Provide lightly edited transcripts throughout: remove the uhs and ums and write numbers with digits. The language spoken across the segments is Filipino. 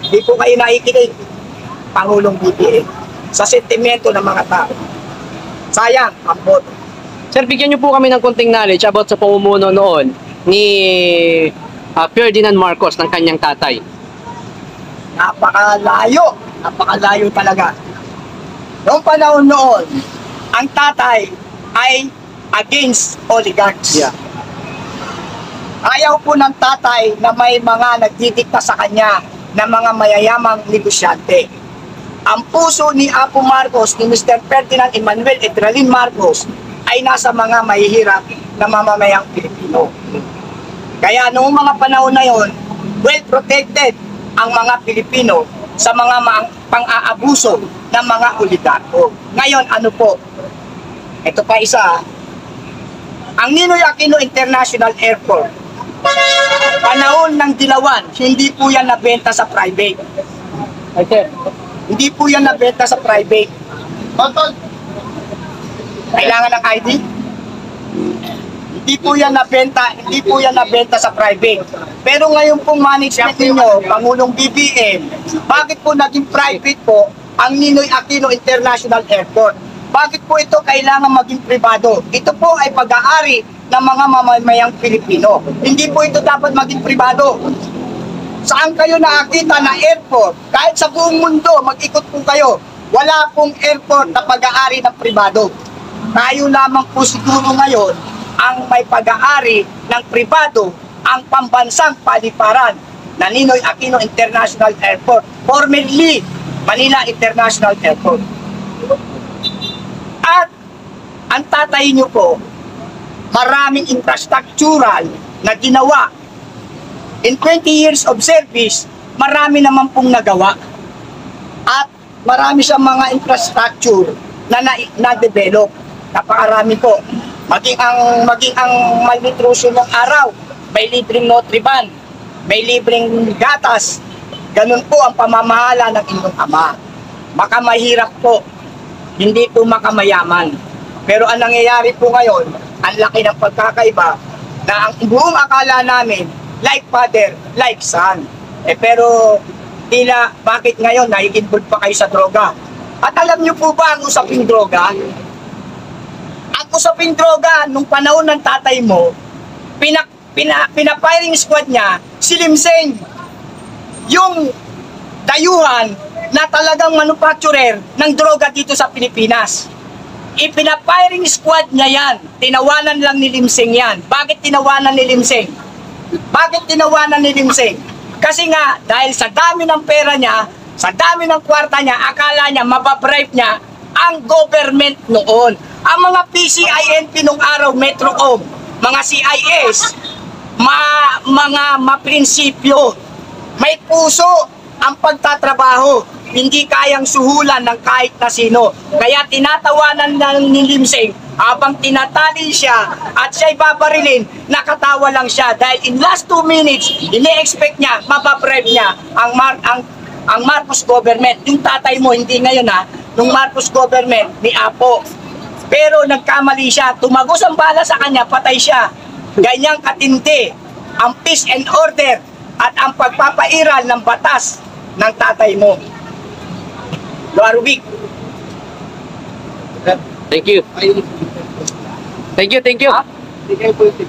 Hindi po kayo nakikinig, Pangulong BBM, sa sentimento ng mga tao. Sayang ang boto. Sir, bigyan niyo po kami ng konting knowledge about sa pamumuno noon ni Ferdinand Marcos ng kanyang tatay. Napakalayo talaga. Noong panahon noon, ang tatay ay against oligarchs. Yeah. Ayaw po ng tatay na may mga nagdidikta sa kanya na mga mayayamang negosyante. Ang puso ni Apo Marcos, ni Mr. Ferdinand Emmanuel Edralin Marcos, ay nasa mga mahihirap na mamamayang Pilipino. Kaya noong mga panahon na yon, well protected ang mga Pilipino sa mga pang-aabuso ng mga oligarko. Ngayon, ano po? Ito pa isa. Ang Ninoy Aquino International Airport, panahon ng Dilawan, hindi po yan nabenta sa private. Okay. Hindi po yan nabenta sa private. Kailangan ng ID? Hindi po yan nabenta sa private. Pero ngayon pong management ninyo, Pangulong BBM, bakit po naging private po ang Ninoy Aquino International Airport? Bakit po ito kailangan maging pribado? Ito po ay pag-aari ng mga mamamayang Pilipino. Hindi po ito dapat maging pribado. Saan kayo nakakita na airport? Kahit sa buong mundo, mag-ikot po kayo. Wala pong airport na pag-aari ng pribado. Tayo lamang po siguro ngayon ang may pag-aari ng pribado, ang pambansang paliparan na Ninoy Aquino International Airport, formerly Manila International Airport. At ang tatay nyo po, maraming infrastructural na ginawa. In 20 years of service, marami naman pong nagawa. At marami siyang mga infrastructure na develop. Napakarami po. Maging ang malnutrition ng araw, may libreng Nutriban, may libreng gatas. Ganun po ang pamamahala ng inyong ama. Makamahirap po, hindi po makamayaman. Pero ang nangyayari po ngayon, ang laki ng pagkakaiba na ang buong akala namin, like father, like son. Pero tila bakit ngayon nai-involve pa kayo sa droga? At alam niyo po ba ang usaping droga? Ang usaping droga, nung panahon ng tatay mo, pinapiring squad niya, si Limseng, yung dayuhan na talagang manufacturer ng droga dito sa Pilipinas. Ipinapiring squad niya yan. Tinawanan lang ni Limseng yan. Bakit tinawanan ni Limseng? Bakit tinawanan ni Limseng? Kasi nga, dahil sa dami ng pera niya, sa dami ng kwarta niya, akala niya, mapabribe niya ang government noon. Ang mga PCINP nung araw, Metrocom, mga CIS, mga maprinsipyo, may puso ang pagtatrabaho, hindi kayang suhulan ng kahit na sino. Kaya tinatawanan ng ni Limseng habang tinatali siya at siya'y babarilin, nakatawa lang siya dahil in last 2 minutes, ini-expect niya, mapabribe niya ang Marcos government. Yung tatay mo, hindi ngayon ha, nung Marcos government ni Apo. Pero nagkamali siya, tumagos ang bala sa kanya, patay siya. Ganyang katindi ang peace and order at ang pagpapairal ng batas ng tatay mo. You are weak. Thank you. Thank you. Ha? Hindi kayo politik.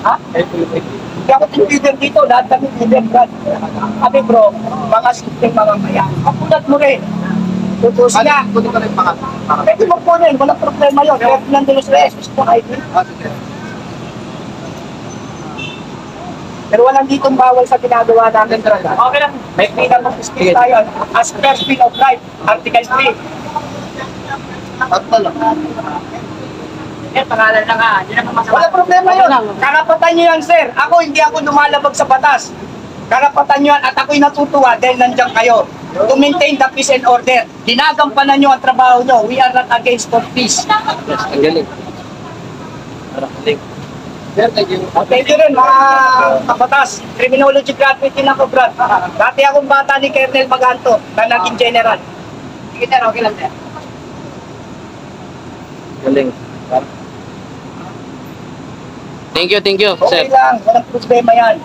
Ha? Hindi ako leader dito, lahat kami leader. Kami bro, mga simpleng mga mayan. Kapulat mo rin. Tutusin nga. Puto ka rin pangat. Pwede mo po rin, walang problema yun. Kaya pinandilos na SS po ID. Pero walang ditong bawal sa ginagawa namin talaga. Okay lang. May freedom of speech tayo. As first bill of right, Article 3. At lang. Pangalan lang ha. Hindi naman masama. Walang problema yun. Karapatan nyo yan, sir. Hindi ako lumalabag sa batas. Karapatan nyo yan at ako'y natutuwa dahil nandiyan kayo. To maintain the peace and order. Ginagampanan nyo ang trabaho nyo. We are not against for peace. Yes, ang galing. Sir, thank you. Thank you rin mga kabatas. Criminology graduate din ako, Brad. Dati akong bata ni Colonel Maganto na naging general. Sige, sir. Okay lang, sir. Galing. Thank you, Okay sir. lang. Walang problema yan.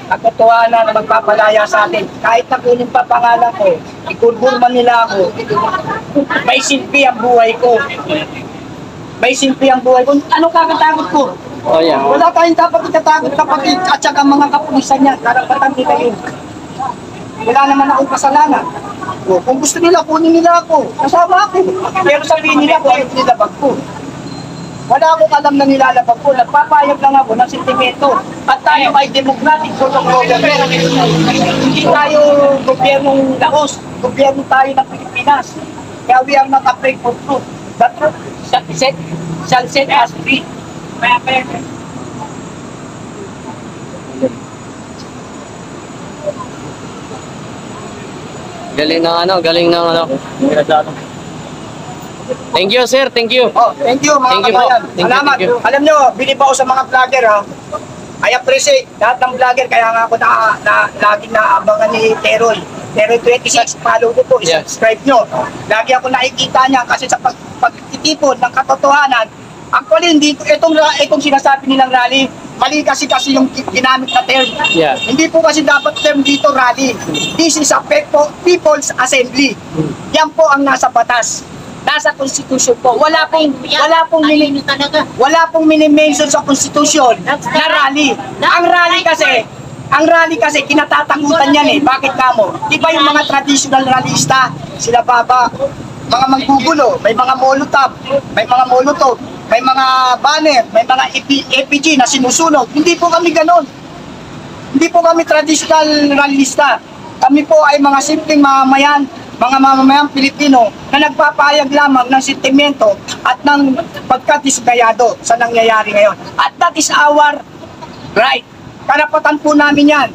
katotohanan na magpapalaya sa atin. Kahit na kunin pa pangalan ko, ikulbulman nila ako, may silbi ang buhay ko. May silbi ang buhay ko. Ano kakatakot ko? Oh, yeah. Wala tayong dapat ikatakot kapatid at saka mga kapulisan niya. Karapatan nila yun. Wala naman akong kasalanan. O, kung gusto nila, kunin nila ako. Kasama ako. Pero sabihin nila kung ano nilabag ko. Wala akong alam na nilalabag ko. Nagpapayag lang ako ng sentimento. At tayo ay democratic sort of government. Hindi tayo gobyernong Laos. Gobyerno tayo ng Pilipinas. Kaya we are not afraid for truth. The truth shall set us free. Galing ng ano, galing ng ano. Thank you, sir. Thank you. Oh, thank you mga Thank you po. kabayan. Thank you, Salamat. thank you. Alam nyo, bilib ako sa mga vlogger ha. I appreciate lahat ng vlogger, kaya nga ako laging naabangan ni Teroy. Teroy 26, follow ko po, Yeah. subscribe nyo. Lagi ako nakikita niya kasi sa pagtitipon ng katotohanan. Actually, hindi, itong sinasabi nilang rally, mali kasi yung ginamit na term. Yeah. Hindi po kasi dapat term dito rally. This is a People's Assembly. Yan po ang nasa batas. Nasa Constitution po. Wala pong mini-mention sa Constitution na rally. Ang rally kasi kinatatakutan yan eh. Bakit kamo? Di ba yung mga traditional rallista, sila baba, mga manggugulo, may mga molotov, may mga banner, may mga EPG na sinusunog. Hindi po kami ganon. Hindi po kami traditional rallista. Kami po ay mga simpleng mamamayan, mga mamamayang Pilipino na nagpapahayag lamang ng sentimento at ng pagkadisgayado sa nangyayari ngayon. At that is our right. Karapatan po namin yan.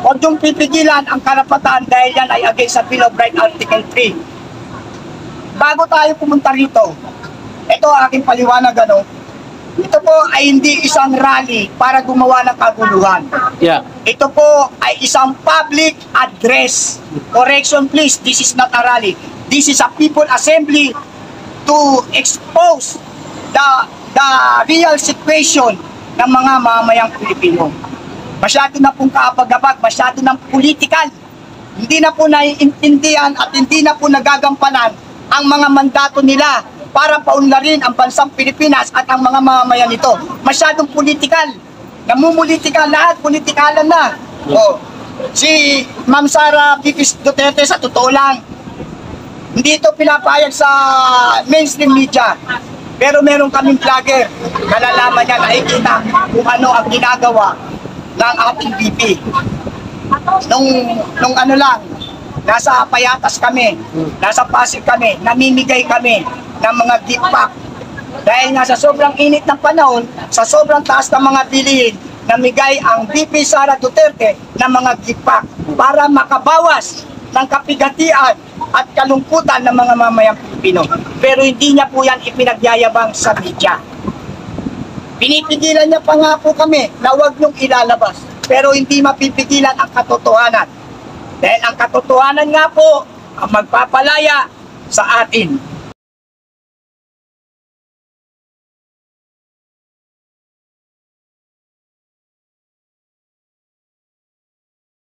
Huwag yung pipigilan ang karapatan dahil yan ay against sa Bill of Rights Article 3. Bago tayo pumunta rito, ito ang aking paliwanag ito po ay hindi isang rally para gumawa ng kaguluhan. Yeah. Ito po ay isang public address. Correction please, this is not a rally. This is a people assembly to expose the real situation ng mga mamamayang Pilipino. Masyado na pong kaabag-abag, masyado ng political. Hindi na po naiintindihan at hindi na po nagagampanan ang mga mandato nila para paunlarin ang bansang Pilipinas at ang mga mamamayan nito. Masyadong political. Namumulitikal lahat, politikalan na. O, si Ma'am Sara Pipis Duterte sa totoo lang, hindi ito pinapayag sa mainstream media. Pero meron kaming vlogger, nalalaman niya, nakikita kung ano ang ginagawa ng ating VP. Nung ano lang, nasa Payatas kami, nasa Pasig kami, namimigay kami ng mga gift pack. Dahil nga sa sobrang init ng panahon, sa sobrang taas ng mga bilihin, namigay ang VP Sara Duterte ng mga gift pack para makabawas ng kapigatian at kalungkutan ng mga mamayang Pilipino. Pero hindi niya po yan ipinagyayabang sa media. Pinipigilan niya pa nga po kami na huwag niyong ilalabas. Pero hindi mapipigilan ang katotohanan. Dahil ang katotohanan nga po ang magpapalaya sa atin.